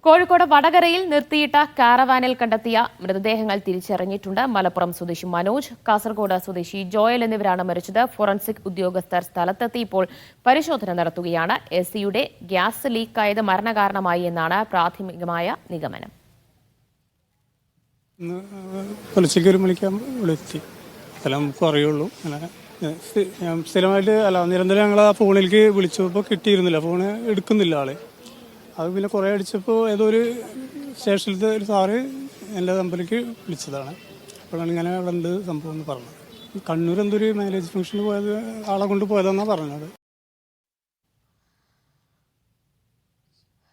കോഴിക്കോട് വടകരയിൽ നിർത്തിയിട്ട കാരവാനിൽ കണ്ടെത്തിയ മൃതദേഹങ്ങൾ തിരിച്ചറിഞ്ഞിട്ടുണ്ട്. മലപ്പുറം സ്വദേശി മനോജ്, കാസർഗോഡ് സ്വദേശി ജോയൽ എന്നിവരാണ് മരിച്ചത്. ഫോറൻസിക് ഉദ്യോഗസ്ഥർ സ്ഥലത്തെത്തി ഇപ്പോൾ പരിശോധന നടത്തുകയാണ്. എസിയുടെ ഗ്യാസ് ലീക്കായത് മരണകാരണമായി എന്നാണ് പ്രാഥമികമായ നിഗമനം. സ്ഥിരമായിട്ട് നിരന്തരം ഞങ്ങൾ ആ ഫോണിലേക്ക് വിളിച്ചപ്പോൾ കിട്ടിയിരുന്നില്ല, ഫോണ് എടുക്കുന്നില്ല ആള്. അത് പിന്നെ കുറേ അടിച്ചപ്പോൾ ഏതോ ഒരു സ്റ്റേഷനിലത്തെ ഒരു സാറ് എൻ്റെ നമ്പറിലേക്ക് വിളിച്ചതാണ്. അപ്പോഴാണ് ഇങ്ങനെ അവിടെ ഉണ്ട് സംഭവം എന്ന് പറഞ്ഞത്. കണ്ണൂർ എന്തൊരു മാരേജ് ഫംഗ്ഷന് പോയത് ആളെ കൊണ്ട് പോയതെന്നാണ് പറഞ്ഞത്.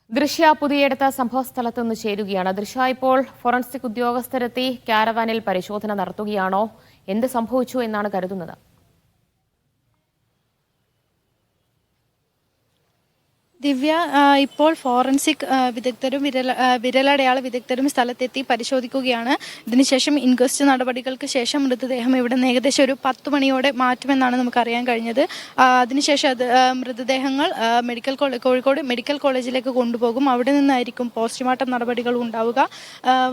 ദൃശ്യ പുതിയെടുത്ത സംഭവ സ്ഥലത്ത് നിന്ന് ചേരുകയാണ്. ദൃശ്യ, ഇപ്പോൾ ഫോറൻസിക് ഉദ്യോഗസ്ഥരെത്തി കാരവാനിൽ പരിശോധന നടത്തുകയാണോ? എന്ത് സംഭവിച്ചു എന്നാണ് കരുതുന്നത്? ദിവ്യ, ഇപ്പോൾ ഫോറൻസിക് വിദഗ്ധരും വിരലടയാള വിദഗ്ധരും സ്ഥലത്തെത്തി പരിശോധിക്കുകയാണ്. ഇതിനുശേഷം ഇൻക്വസ്റ്റ് നടപടികൾക്ക് ശേഷം മൃതദേഹം ഇവിടെ നിന്ന് ഏകദേശം ഒരു 10 മണിയോടെ മാറ്റുമെന്നാണ് നമുക്കറിയാൻ കഴിഞ്ഞത്. അതിനുശേഷം മൃതദേഹങ്ങൾ കോഴിക്കോട് മെഡിക്കൽ കോളേജിലേക്ക് കൊണ്ടുപോകും. അവിടെ നിന്നായിരിക്കും പോസ്റ്റ്മോർട്ടം നടപടികൾ ഉണ്ടാവുക.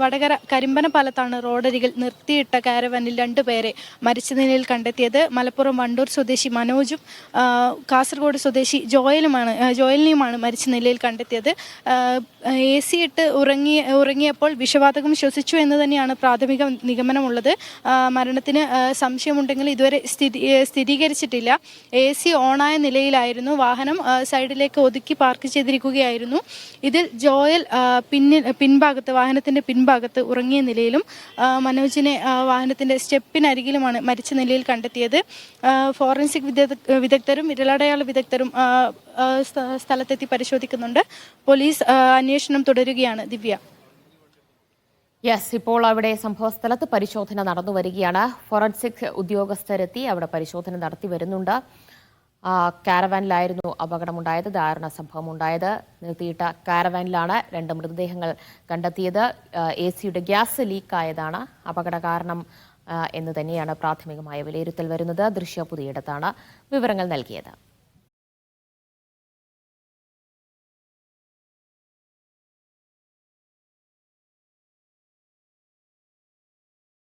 വടകര കരിമ്പനപാലത്താണ് റോഡരികിൽ നിർത്തിയിട്ട കാരവാനിൽ 2 പേരെ മരിച്ച നിലയിൽ കണ്ടെത്തിയത്. മലപ്പുറം വണ്ടൂർ സ്വദേശി മനോജും കാസർഗോഡ് സ്വദേശി ജോയലിനെയും മരിച്ച നിലയിൽ കണ്ടെത്തിയത്. AC ഇട്ട് ഉറങ്ങിയപ്പോൾ വിഷവാതകം ശ്വസിച്ചു എന്ന് തന്നെയാണ് പ്രാഥമിക നിഗമനമുള്ളത്. മരണത്തിന് സംശയമുണ്ടെങ്കിൽ ഇതുവരെ സ്ഥിരീകരിച്ചിട്ടില്ല. AC ഓണായ നിലയിലായിരുന്നു. വാഹനം സൈഡിലേക്ക് ഒതുക്കി പാർക്ക് ചെയ്തിരിക്കുകയായിരുന്നു. ഇതിൽ ജോയൽ വാഹനത്തിന്റെ പിൻഭാഗത്ത് ഉറങ്ങിയ നിലയിലും മനോജിനെ വാഹനത്തിന്റെ സ്റ്റെപ്പിനരികിലുമാണ് മരിച്ച നിലയിൽ കണ്ടെത്തിയത്. ഫോറൻസിക് വിദഗ്ധരും വിരലടയാള വിദഗ്ധരും സ്ഥലത്തെത്തി പരിശോധിക്കുന്നുണ്ട്. പോലീസ് അന്വേഷണം തുടരുകയാണ്. ദിവ്യ, ഇപ്പോൾ അവിടെ സംഭവസ്ഥലത്ത് പരിശോധന നടന്നു വരികയാണ്. ഫോറൻസിക് ഉദ്യോഗസ്ഥരെത്തി അവിടെ പരിശോധന നടത്തി വരുന്നുണ്ട്. കാരവാനിലായിരുന്നു അപകടമുണ്ടായത്, ദാരുണ സംഭവം ഉണ്ടായത്. നിർത്തിയിട്ട കാരവാനിലാണ് 2 മൃതദേഹങ്ങൾ കണ്ടെത്തിയത്. ACയുടെ ഗ്യാസ് ലീക്കായതാണ് അപകട കാരണം എന്ന് തന്നെയാണ് പ്രാഥമികമായ വിലയിരുത്തൽ വരുന്നത്. ദൃശ്യ പുതിയിടത്താണ് വിവരങ്ങൾ നൽകിയത്.